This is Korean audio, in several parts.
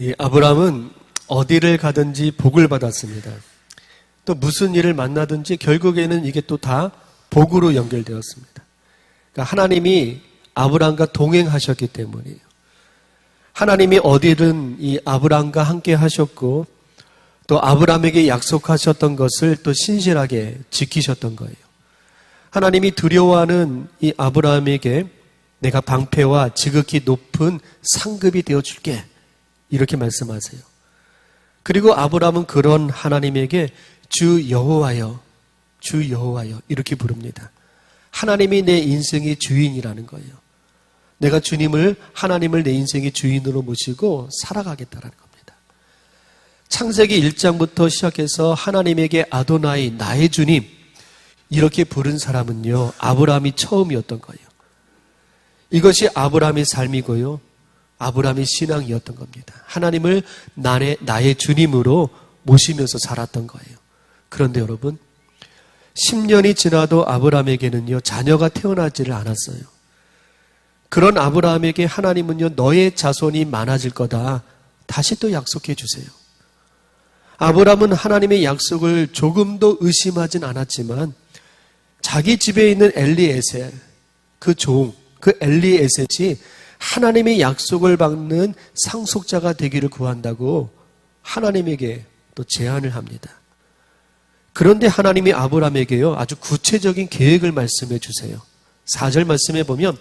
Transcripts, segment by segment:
이 아브라함은 어디를 가든지 복을 받았습니다. 또 무슨 일을 만나든지 결국에는 이게 또 다 복으로 연결되었습니다. 그러니까 하나님이 아브라함과 동행하셨기 때문이에요. 하나님이 어디든 이 아브라함과 함께 하셨고 또 아브라함에게 약속하셨던 것을 또 신실하게 지키셨던 거예요. 하나님이 두려워하는 이 아브라함에게 내가 방패와 지극히 높은 상급이 되어줄게 이렇게 말씀하세요. 그리고 아브라함은 그런 하나님에게 주 여호와여, 주 여호와여 이렇게 부릅니다. 하나님이 내 인생의 주인이라는 거예요. 내가 하나님을 내 인생의 주인으로 모시고 살아가겠다라는 겁니다. 창세기 1장부터 시작해서 하나님에게 아도나이, 나의 주님 이렇게 부른 사람은요, 아브라함이 처음이었던 거예요. 이것이 아브라함의 삶이고요, 아브라함의 신앙이었던 겁니다. 하나님을 나의 주님으로 모시면서 살았던 거예요. 그런데 여러분, 10년이 지나도 아브라함에게는요, 자녀가 태어나지를 않았어요. 그런 아브라함에게 하나님은요, 너의 자손이 많아질 거다. 다시 또 약속해 주세요. 아브라함은 하나님의 약속을 조금도 의심하진 않았지만 자기 집에 있는 엘리에셀, 그 엘리에셀이 하나님의 약속을 받는 상속자가 되기를 구한다고 하나님에게 또 제안을 합니다. 그런데 하나님이 아브라함에게요, 아주 구체적인 계획을 말씀해 주세요. 4절 말씀에 보면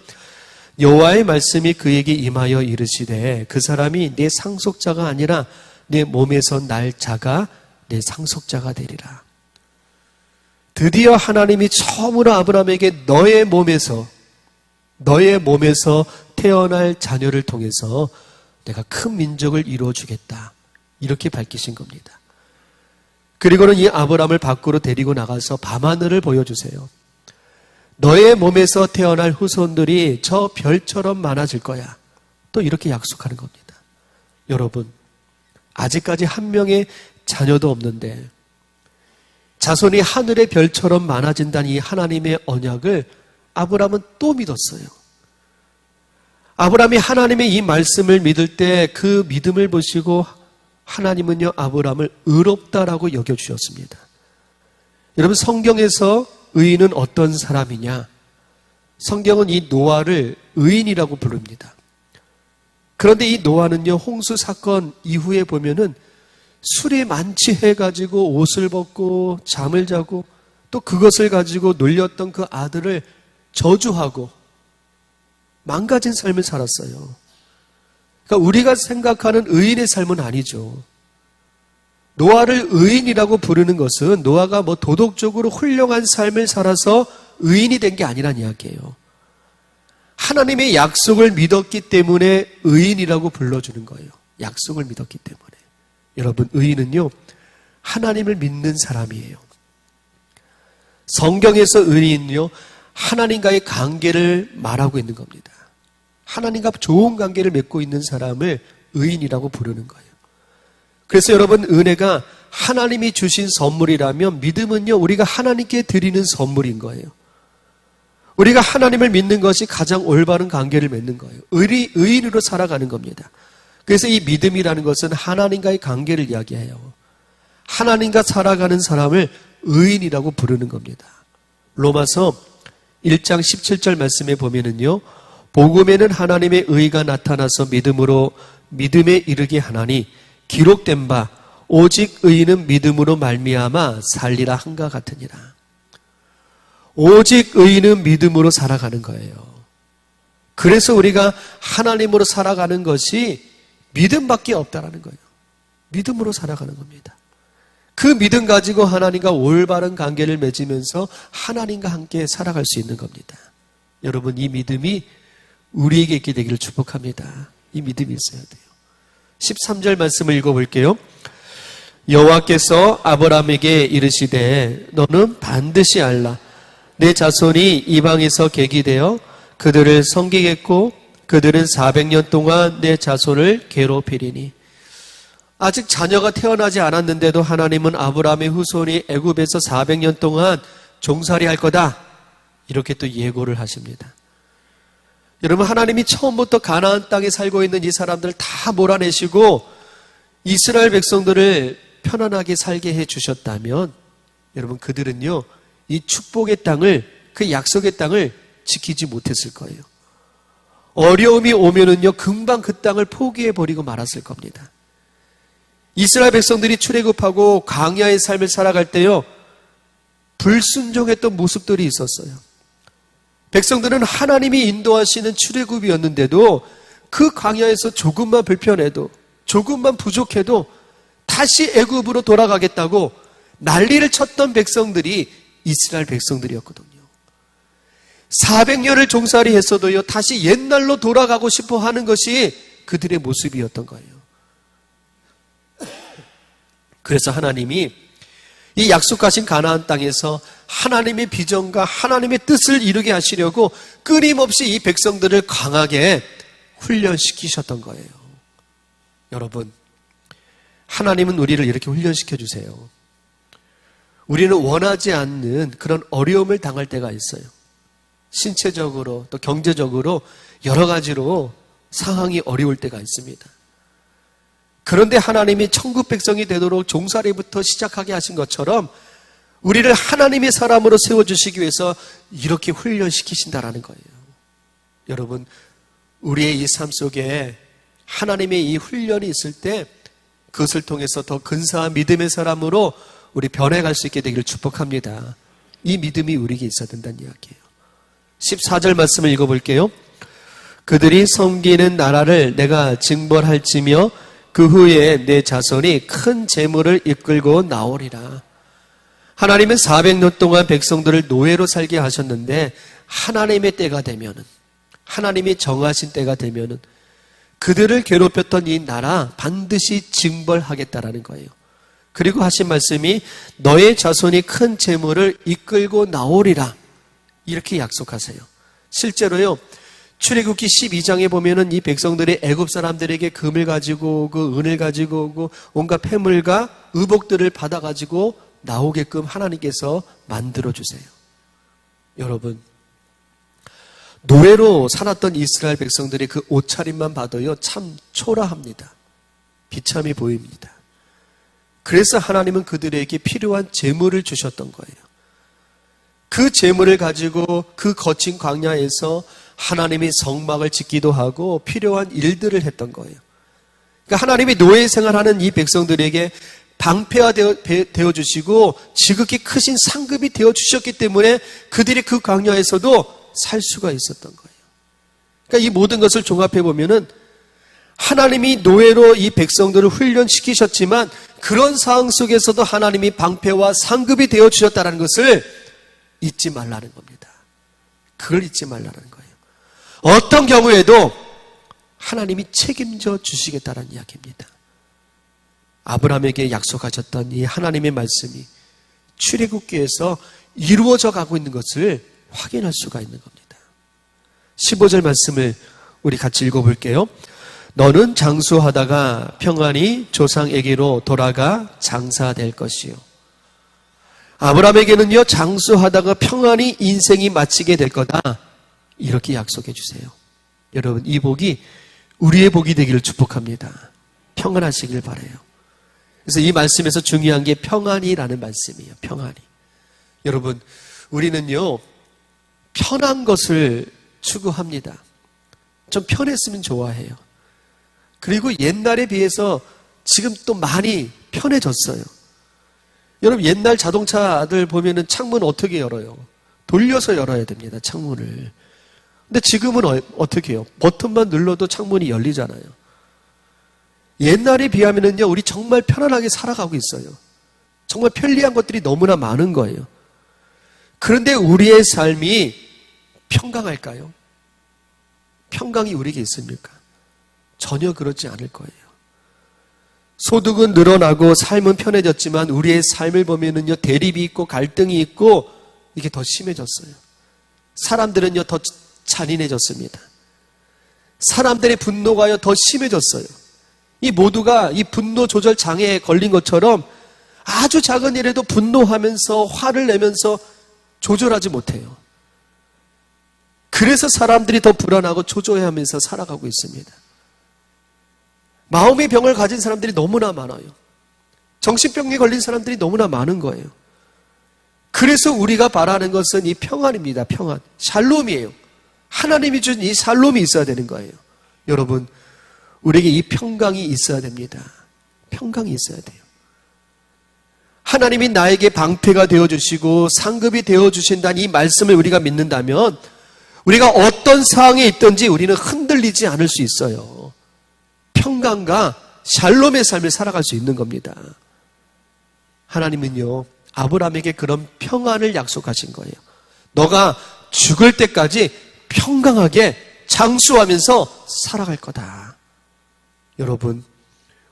여호와의 말씀이 그에게 임하여 이르시되 그 사람이 내 상속자가 아니라 내 몸에서 날 자가 내 상속자가 되리라. 드디어 하나님이 처음으로 아브라함에게 너의 몸에서 태어날 자녀를 통해서 내가 큰 민족을 이루어주겠다. 이렇게 밝히신 겁니다. 그리고는 이 아브라함을 밖으로 데리고 나가서 밤하늘을 보여주세요. 너의 몸에서 태어날 후손들이 저 별처럼 많아질 거야. 또 이렇게 약속하는 겁니다. 여러분, 아직까지 한 명의 자녀도 없는데 자손이 하늘의 별처럼 많아진다는 이 하나님의 언약을 아브라함은 또 믿었어요. 아브라함이 하나님의 이 말씀을 믿을 때 그 믿음을 보시고 하나님은요, 아브라함을 의롭다라고 여겨주셨습니다. 여러분, 성경에서 의인은 어떤 사람이냐? 성경은 이 노아를 의인이라고 부릅니다. 그런데 이 노아는요, 홍수 사건 이후에 보면은 술에 만취해가지고 옷을 벗고 잠을 자고 또 그것을 가지고 놀렸던 그 아들을 저주하고 망가진 삶을 살았어요. 그러니까 우리가 생각하는 의인의 삶은 아니죠. 노아를 의인이라고 부르는 것은 노아가 도덕적으로 훌륭한 삶을 살아서 의인이 된 게 아니란 이야기예요. 하나님의 약속을 믿었기 때문에 의인이라고 불러주는 거예요. 약속을 믿었기 때문에. 여러분, 의인은요, 하나님을 믿는 사람이에요. 성경에서 의인은요, 하나님과의 관계를 말하고 있는 겁니다. 하나님과 좋은 관계를 맺고 있는 사람을 의인이라고 부르는 거예요. 그래서 여러분, 은혜가 하나님이 주신 선물이라면 믿음은요, 우리가 하나님께 드리는 선물인 거예요. 우리가 하나님을 믿는 것이 가장 올바른 관계를 맺는 거예요. 의인으로 살아가는 겁니다. 그래서 이 믿음이라는 것은 하나님과의 관계를 이야기해요. 하나님과 살아가는 사람을 의인이라고 부르는 겁니다. 로마서 1장 17절 말씀에 보면은요, 복음에는 하나님의 의가 나타나서 믿음에 이르게 하나니 기록된 바 오직 의인은 믿음으로 말미암아 살리라 한가 같으니라. 오직 의인은 믿음으로 살아가는 거예요. 그래서 우리가 하나님으로 살아가는 것이 믿음밖에 없다라는 거예요. 믿음으로 살아가는 겁니다. 그 믿음 가지고 하나님과 올바른 관계를 맺으면서 하나님과 함께 살아갈 수 있는 겁니다. 여러분, 이 믿음이 우리에게 있게 되기를 축복합니다. 이 믿음이 있어야 돼요. 13절 말씀을 읽어볼게요. 여호와께서 아브라함에게 이르시되 너는 반드시 알라. 내 자손이 이방에서 계기되어 그들을 섬기겠고 그들은 400년 동안 내 자손을 괴롭히리니. 아직 자녀가 태어나지 않았는데도 하나님은 아브라함의 후손이 애굽에서 400년 동안 종살이 할 거다. 이렇게 또 예고를 하십니다. 여러분, 하나님이 처음부터 가나안 땅에 살고 있는 이 사람들을 다 몰아내시고 이스라엘 백성들을 편안하게 살게 해 주셨다면 여러분 그들은요 이 축복의 땅을, 그 약속의 땅을 지키지 못했을 거예요. 어려움이 오면은요 금방 그 땅을 포기해 버리고 말았을 겁니다. 이스라엘 백성들이 출애굽하고 광야의 삶을 살아갈 때요 불순종했던 모습들이 있었어요. 백성들은 하나님이 인도하시는 출애굽이었는데도 그 광야에서 조금만 불편해도, 조금만 부족해도 다시 애굽으로 돌아가겠다고 난리를 쳤던 백성들이 이스라엘 백성들이었거든요. 400년을 종살이 했어도요 다시 옛날로 돌아가고 싶어 하는 것이 그들의 모습이었던 거예요. 그래서 하나님이 이 약속하신 가나안 땅에서 하나님의 비전과 하나님의 뜻을 이루게 하시려고 끊임없이 이 백성들을 강하게 훈련시키셨던 거예요. 여러분, 하나님은 우리를 이렇게 훈련시켜 주세요. 우리는 원하지 않는 그런 어려움을 당할 때가 있어요. 신체적으로 또 경제적으로 여러 가지로 상황이 어려울 때가 있습니다. 그런데 하나님이 천국 백성이 되도록 종살이부터 시작하게 하신 것처럼 우리를 하나님의 사람으로 세워주시기 위해서 이렇게 훈련시키신다라는 거예요. 여러분, 우리의 이 삶 속에 하나님의 이 훈련이 있을 때 그것을 통해서 더 근사한 믿음의 사람으로 우리 변해갈 수 있게 되기를 축복합니다. 이 믿음이 우리에게 있어야 된다는 이야기예요. 14절 말씀을 읽어볼게요. 그들이 섬기는 나라를 내가 징벌할지며 그 후에 내 자손이 큰 재물을 이끌고 나오리라. 하나님은 400년 동안 백성들을 노예로 살게 하셨는데 하나님의 때가 되면은, 하나님이 정하신 때가 되면은 그들을 괴롭혔던 이 나라 반드시 징벌하겠다라는 거예요. 그리고 하신 말씀이 너의 자손이 큰 재물을 이끌고 나오리라 이렇게 약속하세요. 실제로요 출애굽기 12장에 보면은 이 백성들이 애굽 사람들에게 금을 가지고 오고 은을 가지고 오고 온갖 폐물과 의복들을 받아가지고 나오게끔 하나님께서 만들어주세요. 여러분, 노예로 살았던 이스라엘 백성들이 그 옷차림만 봐도요 참 초라합니다. 비참해 보입니다. 그래서 하나님은 그들에게 필요한 재물을 주셨던 거예요. 그 재물을 가지고 그 거친 광야에서 하나님이 성막을 짓기도 하고 필요한 일들을 했던 거예요. 그러니까 하나님이 노예 생활하는 이 백성들에게 방패가 되어 주시고 지극히 크신 상급이 되어 주셨기 때문에 그들이 그 광야에서도 살 수가 있었던 거예요. 그러니까 이 모든 것을 종합해 보면은 하나님이 노예로 이 백성들을 훈련시키셨지만 그런 상황 속에서도 하나님이 방패와 상급이 되어 주셨다는 것을 잊지 말라는 겁니다. 그걸 잊지 말라는 거예요. 어떤 경우에도 하나님이 책임져 주시겠다는 이야기입니다. 아브라함에게 약속하셨던 이 하나님의 말씀이 출애굽기에서 이루어져 가고 있는 것을 확인할 수가 있는 겁니다. 15절 말씀을 우리 같이 읽어볼게요. 너는 장수하다가 평안히 조상에게로 돌아가 장사될 것이요. 아브라함에게는요 장수하다가 평안히 인생이 마치게 될 거다 이렇게 약속해 주세요. 여러분, 이 복이 우리의 복이 되기를 축복합니다. 평안하시길 바라요. 그래서 이 말씀에서 중요한 게 평안이라는 말씀이에요. 평안이. 여러분, 우리는요 편한 것을 추구합니다. 좀 편했으면 좋아해요. 그리고 옛날에 비해서 지금 또 많이 편해졌어요. 여러분, 옛날 자동차들 보면은 창문 어떻게 열어요? 돌려서 열어야 됩니다, 창문을. 근데 지금은 어떻게 해요? 버튼만 눌러도 창문이 열리잖아요. 옛날에 비하면은요, 우리 정말 편안하게 살아가고 있어요. 정말 편리한 것들이 너무나 많은 거예요. 그런데 우리의 삶이 평강할까요? 평강이 우리에게 있습니까? 전혀 그렇지 않을 거예요. 소득은 늘어나고 삶은 편해졌지만 우리의 삶을 보면은요, 대립이 있고 갈등이 있고 이게 더 심해졌어요. 사람들은요, 더 잔인해졌습니다. 사람들의 분노가요, 더 심해졌어요. 이 모두가 이 분노 조절 장애에 걸린 것처럼 아주 작은 일에도 분노하면서 화를 내면서 조절하지 못해요. 그래서 사람들이 더 불안하고 초조해하면서 살아가고 있습니다. 마음의 병을 가진 사람들이 너무나 많아요. 정신병에 걸린 사람들이 너무나 많은 거예요. 그래서 우리가 바라는 것은 이 평안입니다. 평안. 샬롬이에요. 하나님이 준 이 샬롬이 있어야 되는 거예요. 여러분, 우리에게 이 평강이 있어야 됩니다. 평강이 있어야 돼요. 하나님이 나에게 방패가 되어주시고 상급이 되어주신다는 이 말씀을 우리가 믿는다면 우리가 어떤 상황에 있든지 우리는 흔들리지 않을 수 있어요. 평강과 샬롬의 삶을 살아갈 수 있는 겁니다. 하나님은요, 아브라함에게 그런 평안을 약속하신 거예요. 너가 죽을 때까지 평강하게 장수하면서 살아갈 거다. 여러분,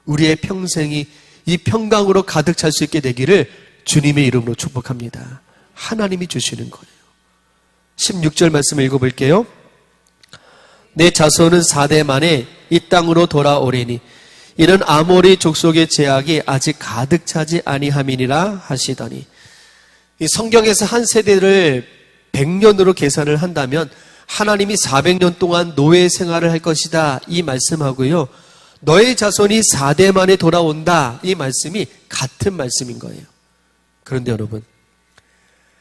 우리의 평생이 이 평강으로 가득 찰 수 있게 되기를 주님의 이름으로 축복합니다. 하나님이 주시는 거예요. 16절 말씀 읽어볼게요. 내 자손은 4대 만에 이 땅으로 돌아오리니 이는 아모리 족속의 제약이 아직 가득 차지 아니함이니라 하시더니, 이 성경에서 한 세대를 100년으로 계산을 한다면 하나님이 400년 동안 노예 생활을 할 것이다, 이 말씀하고요, 너의 자손이 4대 만에 돌아온다, 이 말씀이 같은 말씀인 거예요. 그런데 여러분,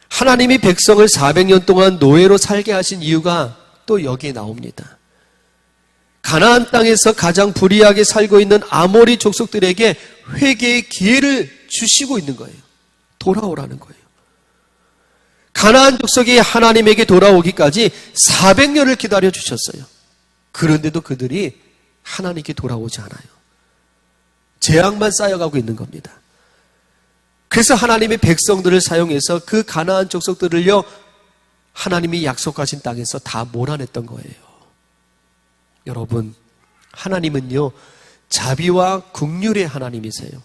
하나님이 백성을 400년 동안 노예로 살게 하신 이유가 또 여기에 나옵니다. 가나안 땅에서 가장 불의하게 살고 있는 아모리 족속들에게 회개의 기회를 주시고 있는 거예요. 돌아오라는 거예요. 가나안 족속이 하나님에게 돌아오기까지 400년을 기다려 주셨어요. 그런데도 그들이 하나님께 돌아오지 않아요. 재앙만 쌓여가고 있는 겁니다. 그래서 하나님의 백성들을 사용해서 그 가나안 족속들을요, 하나님이 약속하신 땅에서 다 몰아냈던 거예요. 여러분, 하나님은요, 자비와 긍휼의 하나님이세요.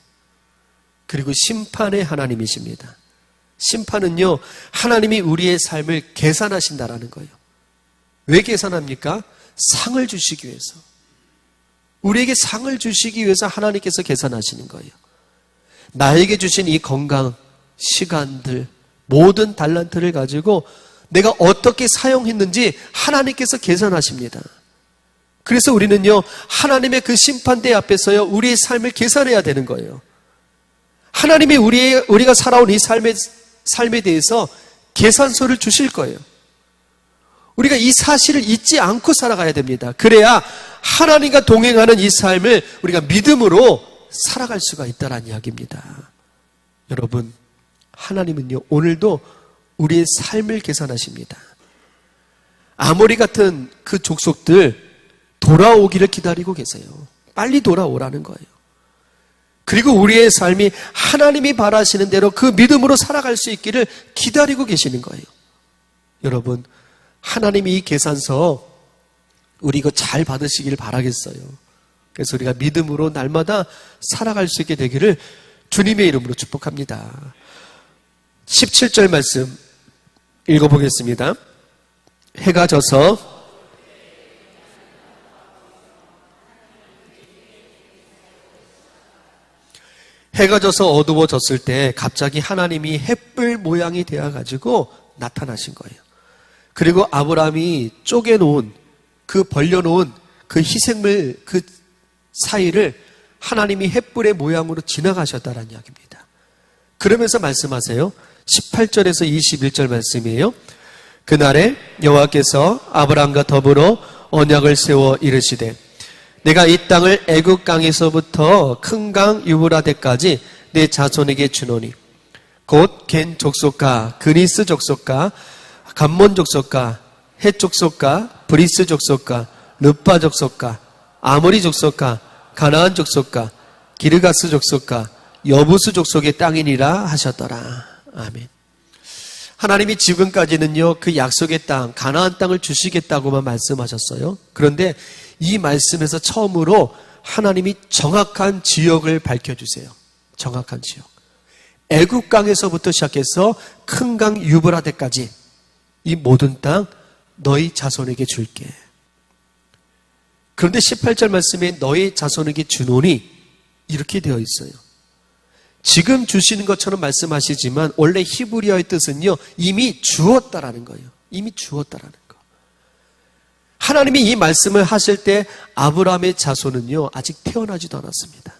그리고 심판의 하나님이십니다. 심판은요, 하나님이 우리의 삶을 계산하신다라는 거예요. 왜 계산합니까? 상을 주시기 위해서. 우리에게 상을 주시기 위해서 하나님께서 계산하시는 거예요. 나에게 주신 이 건강, 시간들, 모든 달란트를 가지고 내가 어떻게 사용했는지 하나님께서 계산하십니다. 그래서 우리는요, 하나님의 그 심판대 앞에서요, 우리의 삶을 계산해야 되는 거예요. 하나님이 우리가 살아온 이 삶에 대해서 계산서를 주실 거예요. 우리가 이 사실을 잊지 않고 살아가야 됩니다. 그래야 하나님과 동행하는 이 삶을 우리가 믿음으로 살아갈 수가 있다는 이야기입니다. 여러분, 하나님은요, 오늘도 우리의 삶을 계산하십니다. 아모리 같은 그 족속들 돌아오기를 기다리고 계세요. 빨리 돌아오라는 거예요. 그리고 우리의 삶이 하나님이 바라시는 대로 그 믿음으로 살아갈 수 있기를 기다리고 계시는 거예요. 여러분, 하나님이 이 계산서 우리 이거 잘 받으시기를 바라겠어요. 그래서 우리가 믿음으로 날마다 살아갈 수 있게 되기를 주님의 이름으로 축복합니다. 17절 말씀 읽어보겠습니다. 해가 져서 어두워졌을 때 갑자기 하나님이 햇불 모양이 되어가지고 나타나신 거예요. 그리고 아브라함이 쪼개놓은, 벌려놓은 그 희생물 그 사이를 하나님이 햇불의 모양으로 지나가셨다는 이야기입니다. 그러면서 말씀하세요. 18절에서 21절 말씀이에요. 그날에 여호와께서 아브라함과 더불어 언약을 세워 이르시되 내가 이 땅을 애굽 강에서부터 큰 강 유브라데까지 내 자손에게 주노니 곧 겐 족속과 그니스 족속과 감몬 족속과 헷 족속과 브리스 족속과 르파 족속과 아모리 족속과 가나안 족속과 기르가스 족속과 여부스 족속의 땅이니라 하셨더라. 아멘. 하나님이 지금까지는요, 그 약속의 땅, 가나안 땅을 주시겠다고만 말씀하셨어요. 그런데 이 말씀에서 처음으로 하나님이 정확한 지역을 밝혀주세요. 정확한 지역. 애굽강에서부터 시작해서 큰 강 유브라데까지 이 모든 땅 너희 자손에게 줄게. 그런데 18절 말씀에 너희 자손에게 주노니 이렇게 되어 있어요. 지금 주시는 것처럼 말씀하시지만 원래 히브리어의 뜻은요, 이미 주었다라는 거예요. 이미 주었다라는 거. 하나님이 이 말씀을 하실 때 아브라함의 자손은요, 아직 태어나지도 않았습니다.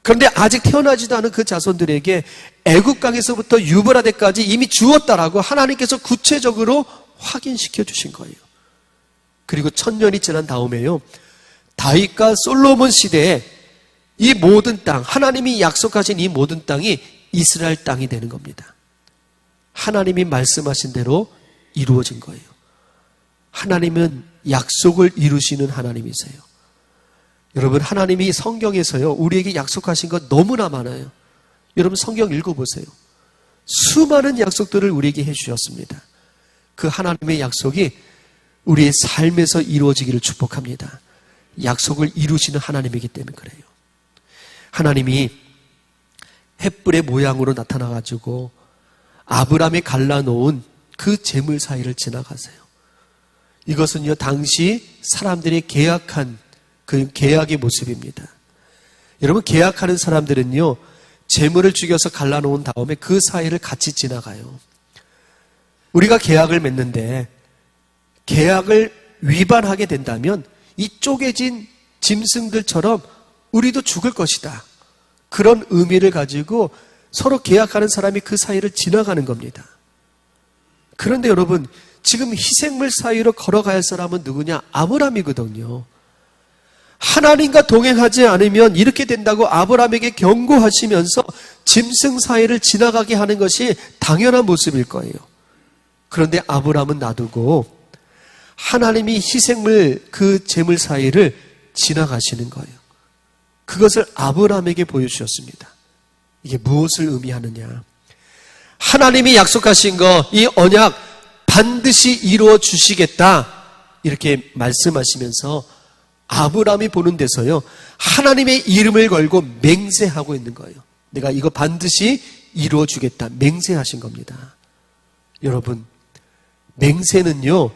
그런데 아직 태어나지도 않은 그 자손들에게 애굽 강에서부터 유브라데까지 이미 주었다라고 하나님께서 구체적으로 확인시켜 주신 거예요. 그리고 1000년이 지난 다음에요, 다윗과 솔로몬 시대에 이 모든 땅, 하나님이 약속하신 이 모든 땅이 이스라엘 땅이 되는 겁니다. 하나님이 말씀하신 대로 이루어진 거예요. 하나님은 약속을 이루시는 하나님이세요. 여러분, 하나님이 성경에서요, 우리에게 약속하신 것 너무나 많아요. 여러분, 성경 읽어보세요. 수많은 약속들을 우리에게 해주셨습니다. 그 하나님의 약속이 우리의 삶에서 이루어지기를 축복합니다. 약속을 이루시는 하나님이기 때문에 그래요. 하나님이 횃불의 모양으로 나타나가지고 아브라함이 갈라놓은 그 재물 사이를 지나가세요. 이것은요, 당시 사람들이 계약한 그 계약의 모습입니다. 여러분, 계약하는 사람들은요, 재물을 죽여서 갈라놓은 다음에 그 사이를 같이 지나가요. 우리가 계약을 맺는데 계약을 위반하게 된다면 이 쪼개진 짐승들처럼 우리도 죽을 것이다. 그런 의미를 가지고 서로 계약하는 사람이 그 사이를 지나가는 겁니다. 그런데 여러분, 지금 희생물 사이로 걸어가야 할 사람은 누구냐? 아브라함이거든요. 하나님과 동행하지 않으면 이렇게 된다고 아브라함에게 경고하시면서 짐승 사이를 지나가게 하는 것이 당연한 모습일 거예요. 그런데 아브라함은 놔두고 하나님이 희생물 그 재물 사이를 지나가시는 거예요. 그것을 아브라함에게 보여주셨습니다. 이게 무엇을 의미하느냐? 하나님이 약속하신 거, 이 언약 반드시 이루어 주시겠다, 이렇게 말씀하시면서 아브라함이 보는 데서요, 하나님의 이름을 걸고 맹세하고 있는 거예요. 내가 이거 반드시 이루어 주겠다, 맹세하신 겁니다. 여러분, 맹세는요,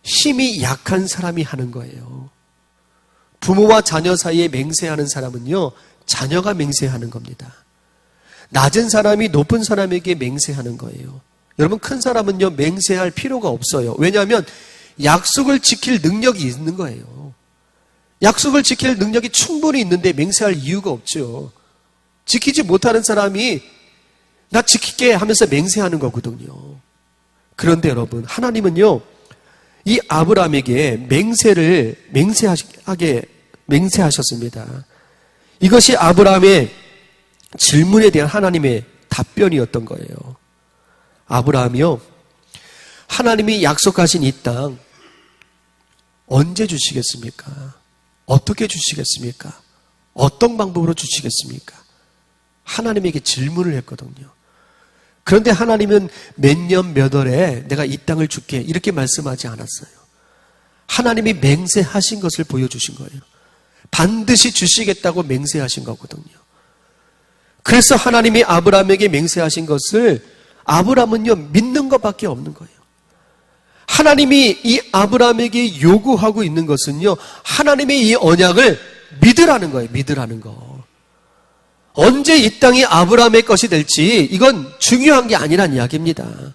힘이 약한 사람이 하는 거예요. 부모와 자녀 사이에 맹세하는 사람은요, 자녀가 맹세하는 겁니다. 낮은 사람이 높은 사람에게 맹세하는 거예요. 여러분, 큰 사람은요, 맹세할 필요가 없어요. 왜냐하면 약속을 지킬 능력이 있는 거예요. 약속을 지킬 능력이 충분히 있는데 맹세할 이유가 없죠. 지키지 못하는 사람이 나 지킬게 하면서 맹세하는 거거든요. 그런데 여러분, 하나님은요, 이 아브라함에게 맹세하셨습니다. 이것이 아브라함의 질문에 대한 하나님의 답변이었던 거예요. 아브라함이요, 하나님이 약속하신 이 땅 언제 주시겠습니까? 어떻게 주시겠습니까? 어떤 방법으로 주시겠습니까? 하나님에게 질문을 했거든요. 그런데 하나님은 몇 년 몇 월에 내가 이 땅을 줄게, 이렇게 말씀하지 않았어요. 하나님이 맹세하신 것을 보여주신 거예요. 반드시 주시겠다고 맹세하신 거거든요. 그래서 하나님이 아브라함에게 맹세하신 것을 아브라함은요, 믿는 것밖에 없는 거예요. 하나님이 이 아브라함에게 요구하고 있는 것은요, 하나님의 이 언약을 믿으라는 거예요. 믿으라는 거. 언제 이 땅이 아브라함의 것이 될지 이건 중요한 게 아니란 이야기입니다.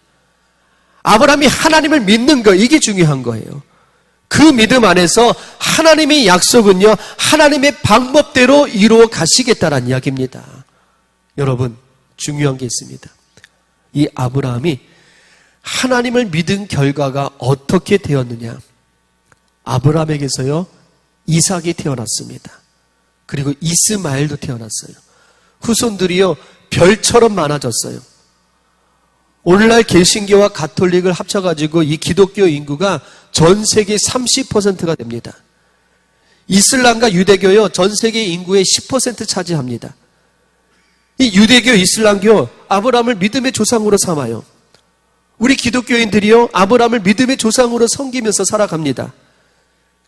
아브라함이 하나님을 믿는 거, 이게 중요한 거예요. 그 믿음 안에서 하나님의 약속은요, 하나님의 방법대로 이루어 가시겠다란 이야기입니다. 여러분, 중요한 게 있습니다. 이 아브라함이 하나님을 믿은 결과가 어떻게 되었느냐? 아브라함에게서요, 이삭이 태어났습니다. 그리고 이스마엘도 태어났어요. 후손들이요, 별처럼 많아졌어요. 오늘날 개신교와 가톨릭을 합쳐가지고 이 기독교 인구가 전 세계 30%가 됩니다. 이슬람과 유대교요, 전 세계 인구의 10% 차지합니다. 이 유대교, 이슬람교, 아브라함을 믿음의 조상으로 삼아요. 우리 기독교인들이요, 아브라함을 믿음의 조상으로 섬기면서 살아갑니다.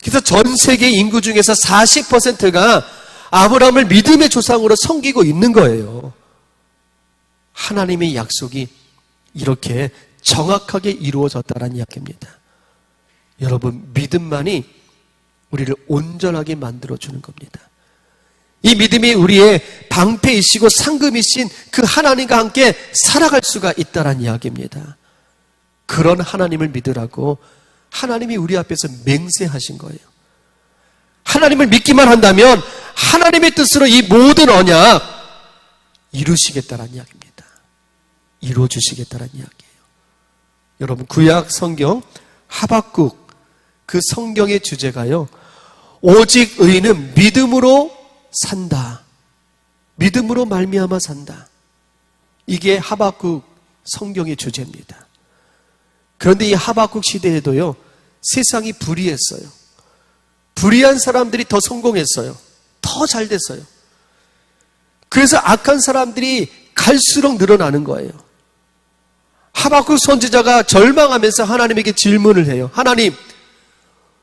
그래서 전 세계 인구 중에서 40%가 아브라함을 믿음의 조상으로 섬기고 있는 거예요. 하나님의 약속이 이렇게 정확하게 이루어졌다는 이야기입니다. 여러분, 믿음만이 우리를 온전하게 만들어주는 겁니다. 이 믿음이 우리의 방패이시고 상급이신 그 하나님과 함께 살아갈 수가 있다는 이야기입니다. 그런 하나님을 믿으라고 하나님이 우리 앞에서 맹세하신 거예요. 하나님을 믿기만 한다면 하나님의 뜻으로 이 모든 언약 이루시겠다는 이야기입니다. 이루어주시겠다는 이야기예요. 여러분, 구약 성경 하박국, 그 성경의 주제가요, 오직 의인은 믿음으로 산다. 믿음으로 말미암아 산다. 이게 하박국 성경의 주제입니다. 그런데 이 하박국 시대에도요, 세상이 불의했어요. 불의한 사람들이 더 성공했어요. 더 잘 됐어요. 그래서 악한 사람들이 갈수록 늘어나는 거예요. 하박국 선지자가 절망하면서 하나님에게 질문을 해요. 하나님,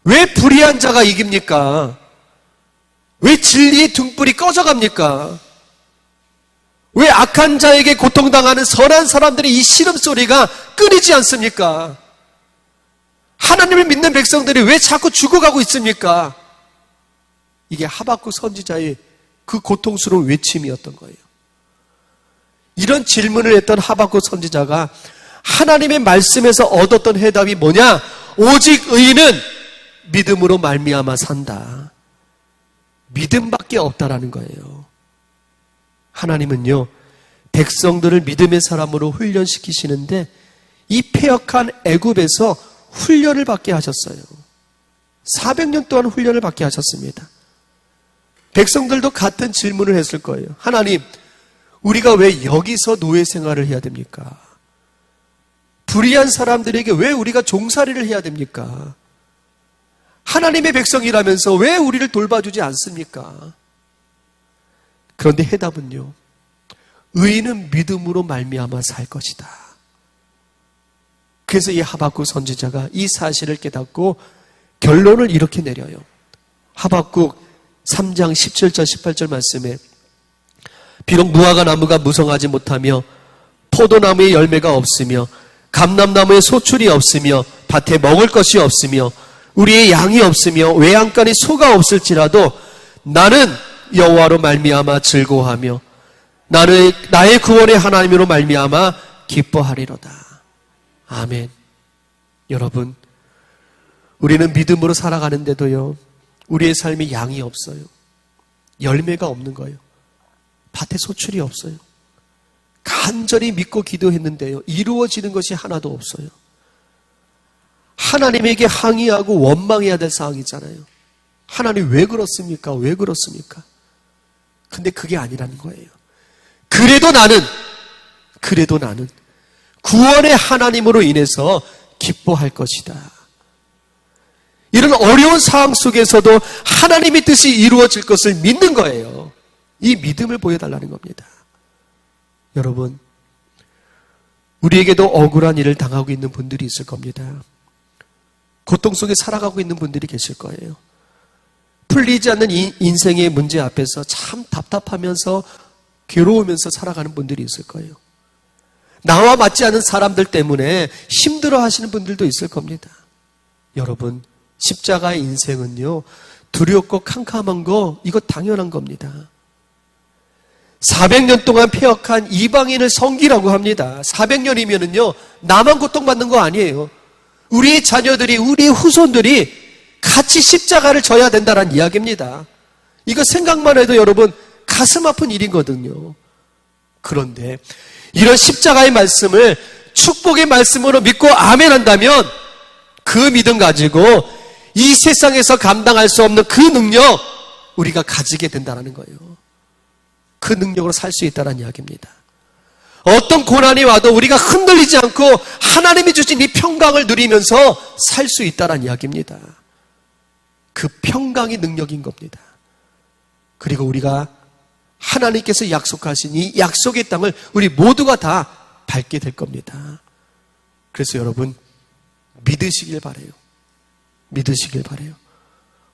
왜 불의한 자가 이깁니까? 왜 진리의 등불이 꺼져갑니까? 왜 악한 자에게 고통당하는 선한 사람들의 이 시름소리가 끊이지 않습니까? 하나님을 믿는 백성들이 왜 자꾸 죽어가고 있습니까? 이게 하박국 선지자의 그 고통스러운 외침이었던 거예요. 이런 질문을 했던 하박국 선지자가 하나님의 말씀에서 얻었던 해답이 뭐냐? 오직 의인은 믿음으로 말미암아 산다. 믿음밖에 없다라는 거예요. 하나님은요, 백성들을 믿음의 사람으로 훈련시키시는데 이 패역한 애굽에서 훈련을 받게 하셨어요. 400년 동안 훈련을 받게 하셨습니다. 백성들도 같은 질문을 했을 거예요. 하나님, 우리가 왜 여기서 노예 생활을 해야 됩니까? 불의한 사람들에게 왜 우리가 종살이를 해야 됩니까? 하나님의 백성이라면서 왜 우리를 돌봐주지 않습니까? 그런데 해답은요, 의인은 믿음으로 말미암아 살 것이다. 그래서 이 하박국 선지자가 이 사실을 깨닫고 결론을 이렇게 내려요. 하박국 3장 17절 18절 말씀에 비록 무화과 나무가 무성하지 못하며 포도나무에 열매가 없으며 감람나무에 소출이 없으며 밭에 먹을 것이 없으며 우리의 양이 없으며 외양간에 소가 없을지라도 나는 여호와로 말미암아 즐거워하며 나의 구원의 하나님으로 말미암아 기뻐하리로다. 아멘. 여러분, 우리는 믿음으로 살아가는데도요, 우리의 삶에 양이 없어요. 열매가 없는 거예요. 밭에 소출이 없어요. 간절히 믿고 기도했는데요, 이루어지는 것이 하나도 없어요. 하나님에게 항의하고 원망해야 될 상황이잖아요. 하나님 왜 그렇습니까? 왜 그렇습니까? 근데 그게 아니라는 거예요. 그래도 나는 구원의 하나님으로 인해서 기뻐할 것이다. 이런 어려운 상황 속에서도 하나님의 뜻이 이루어질 것을 믿는 거예요. 이 믿음을 보여달라는 겁니다. 여러분, 우리에게도 억울한 일을 당하고 있는 분들이 있을 겁니다. 고통 속에 살아가고 있는 분들이 계실 거예요. 풀리지 않는 인생의 문제 앞에서 참 답답하면서 괴로우면서 살아가는 분들이 있을 거예요. 나와 맞지 않은 사람들 때문에 힘들어 하시는 분들도 있을 겁니다. 여러분, 십자가의 인생은요, 두렵고 캄캄한 거, 이거 당연한 겁니다. 400년 동안 폐역한 이방인을 섬기라고 합니다. 400년이면은요, 나만 고통받는 거 아니에요. 우리의 자녀들이, 우리의 후손들이 같이 십자가를 져야 된다는 이야기입니다. 이거 생각만 해도 여러분 가슴 아픈 일이거든요. 그런데 이런 십자가의 말씀을 축복의 말씀으로 믿고 아멘 한다면 그 믿음 가지고 이 세상에서 감당할 수 없는 그 능력 우리가 가지게 된다는 거예요. 그 능력으로 살 수 있다는 이야기입니다. 어떤 고난이 와도 우리가 흔들리지 않고 하나님이 주신 이 평강을 누리면서 살 수 있다는 이야기입니다. 그 평강이 능력인 겁니다. 그리고 우리가 하나님께서 약속하신 이 약속의 땅을 우리 모두가 다 밟게 될 겁니다. 그래서 여러분, 믿으시길 바라요. 믿으시길 바라요.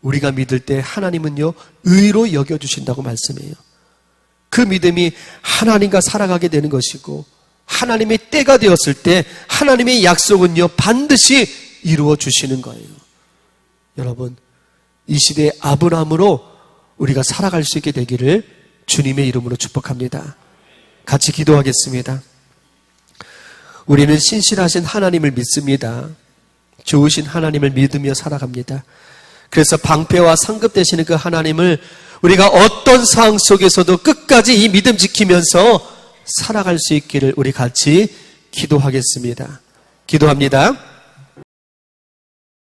우리가 믿을 때 하나님은요, 의로 여겨주신다고 말씀해요. 그 믿음이 하나님과 살아가게 되는 것이고, 하나님의 때가 되었을 때 하나님의 약속은요, 반드시 이루어 주시는 거예요. 여러분, 이 시대의 아브라함으로 우리가 살아갈 수 있게 되기를 주님의 이름으로 축복합니다. 같이 기도하겠습니다. 우리는 신실하신 하나님을 믿습니다. 좋으신 하나님을 믿으며 살아갑니다. 그래서 방패와 상급 되시는 그 하나님을 우리가 어떤 상황 속에서도 끝까지 이 믿음 지키면서 살아갈 수 있기를 우리 같이 기도하겠습니다. 기도합니다.